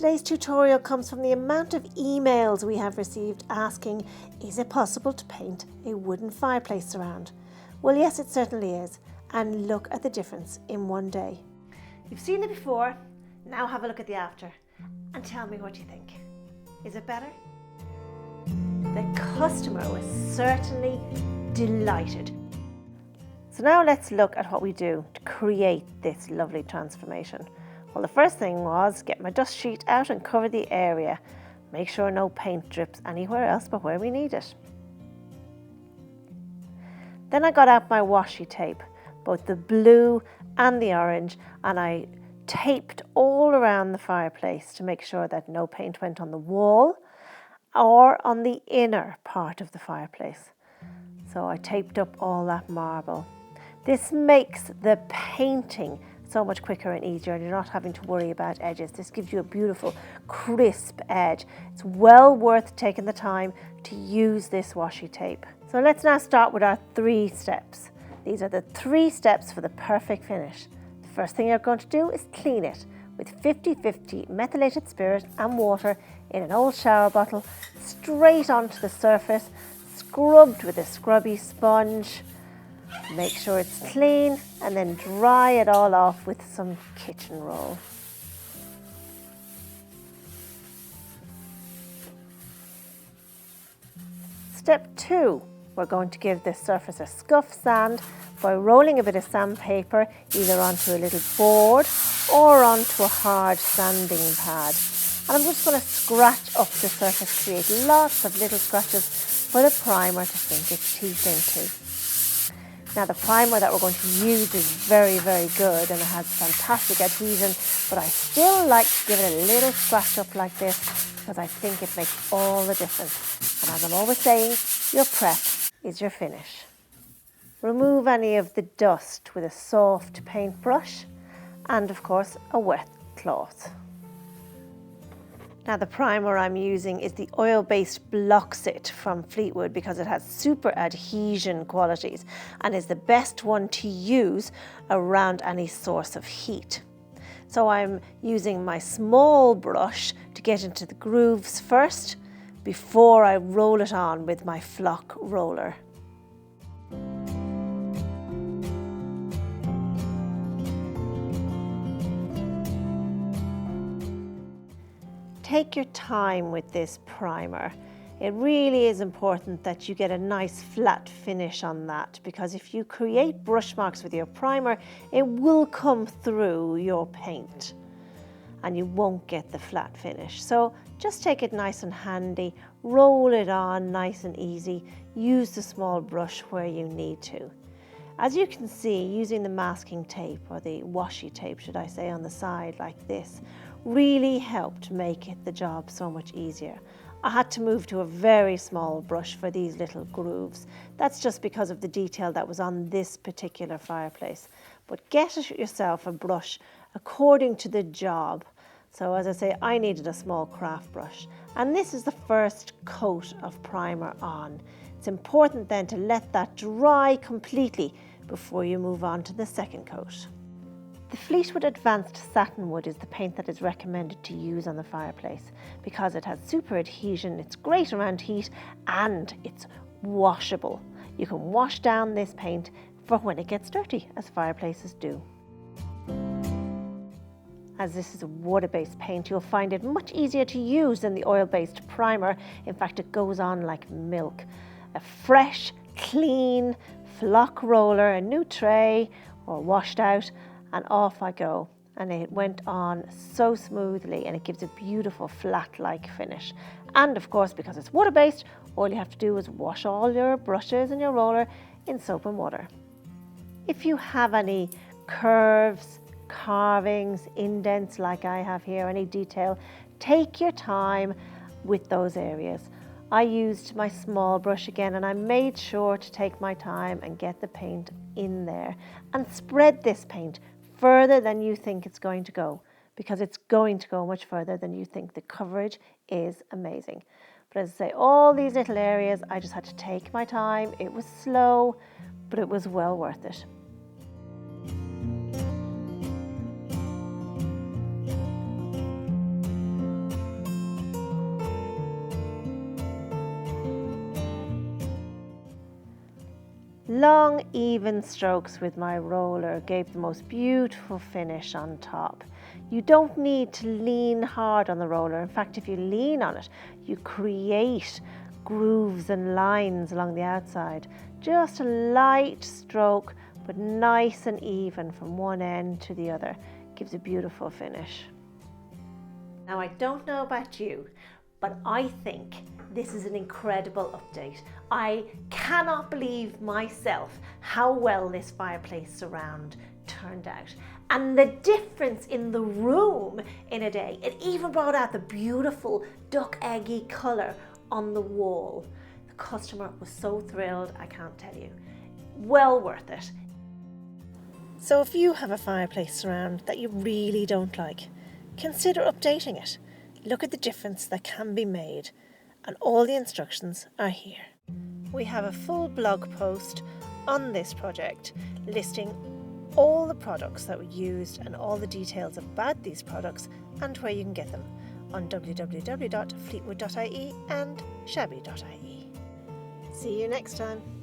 Today's tutorial comes from the amount of emails we have received asking, is it possible to paint a wooden fireplace surround? Well, yes, it certainly is. And look at the difference in one day. You've seen it before, now have a look at the after and tell me what you think. Is it better? The customer was certainly delighted. So now let's look at what we do to create this lovely transformation. Well, the first thing was get my dust sheet out and cover the area. Make sure no paint drips anywhere else but where we need it. Then I got out my washi tape, both the blue and the orange, and I taped all around the fireplace to make sure that no paint went on the wall or on the inner part of the fireplace. So I taped up all that marble. This makes the painting so much quicker and easier, and you're not having to worry about edges. This gives you a beautiful crisp edge. It's well worth taking the time to use this washi tape. So let's now start with our 3 steps. These are the 3 steps for the perfect finish. The first thing you're going to do is clean it with 50-50 methylated spirit and water in an old shower bottle straight onto the surface, scrubbed with a scrubby sponge. Make sure it's clean and then dry it all off with some kitchen roll. Step 2, we're going to give this surface a scuff sand by rolling a bit of sandpaper either onto a little board or onto a hard sanding pad. And I'm just going to scratch up the surface, create lots of little scratches for the primer to sink its teeth into. Now the primer that we're going to use is very, very good and it has fantastic adhesion, but I still like to give it a little scratch up like this because I think it makes all the difference. And as I'm always saying, your prep is your finish. Remove any of the dust with a soft paintbrush and of course a wet cloth. Now the primer I'm using is the oil-based Bloxit from Fleetwood because it has super adhesion qualities and is the best one to use around any source of heat. So I'm using my small brush to get into the grooves first before I roll it on with my flock roller. Take your time with this primer. It really is important that you get a nice flat finish on that because if you create brush marks with your primer, it will come through your paint and you won't get the flat finish. So just take it nice and handy, roll it on nice and easy, use the small brush where you need to. As you can see, using the masking tape or the washi tape, should I say, on the side like this, really helped make the job so much easier. I had to move to a very small brush for these little grooves. That's just because of the detail that was on this particular fireplace. But get yourself a brush according to the job. So as I say, I needed a small craft brush. And this is the first coat of primer on. It's important then to let that dry completely before you move on to the second coat. The Fleetwood Advanced Satin Wood is the paint that is recommended to use on the fireplace because it has super adhesion, it's great around heat and it's washable. You can wash down this paint for when it gets dirty, as fireplaces do. As this is a water-based paint, you'll find it much easier to use than the oil-based primer. In fact, it goes on like milk. A fresh, clean flock roller, a new tray or washed out, and off I go. And it went on so smoothly and it gives a beautiful flat-like finish. And of course, because it's water-based, all you have to do is wash all your brushes and your roller in soap and water. If you have any curves, carvings, indents like I have here, any detail, take your time with those areas. I used my small brush again and I made sure to take my time and get the paint in there and spread this paint further than you think it's going to go because it's going to go much further than you think. The coverage is amazing. But as I say, all these little areas, I just had to take my time. It was slow, but it was well worth it. Long, even strokes with my roller gave the most beautiful finish on top. You don't need to lean hard on the roller. In fact, if you lean on it, you create grooves and lines along the outside. Just a light stroke, but nice and even from one end to the other. Gives a beautiful finish. Now, I don't know about you, but I think this is an incredible update. I cannot believe myself how well this fireplace surround turned out. And the difference in the room in a day. It even brought out the beautiful duck eggy colour on the wall. The customer was so thrilled, I can't tell you. Well worth it. So if you have a fireplace surround that you really don't like, consider updating it. Look at the difference that can be made, and all the instructions are here. We have a full blog post on this project listing all the products that were used and all the details about these products and where you can get them on www.fleetwood.ie and shabby.ie. See you next time.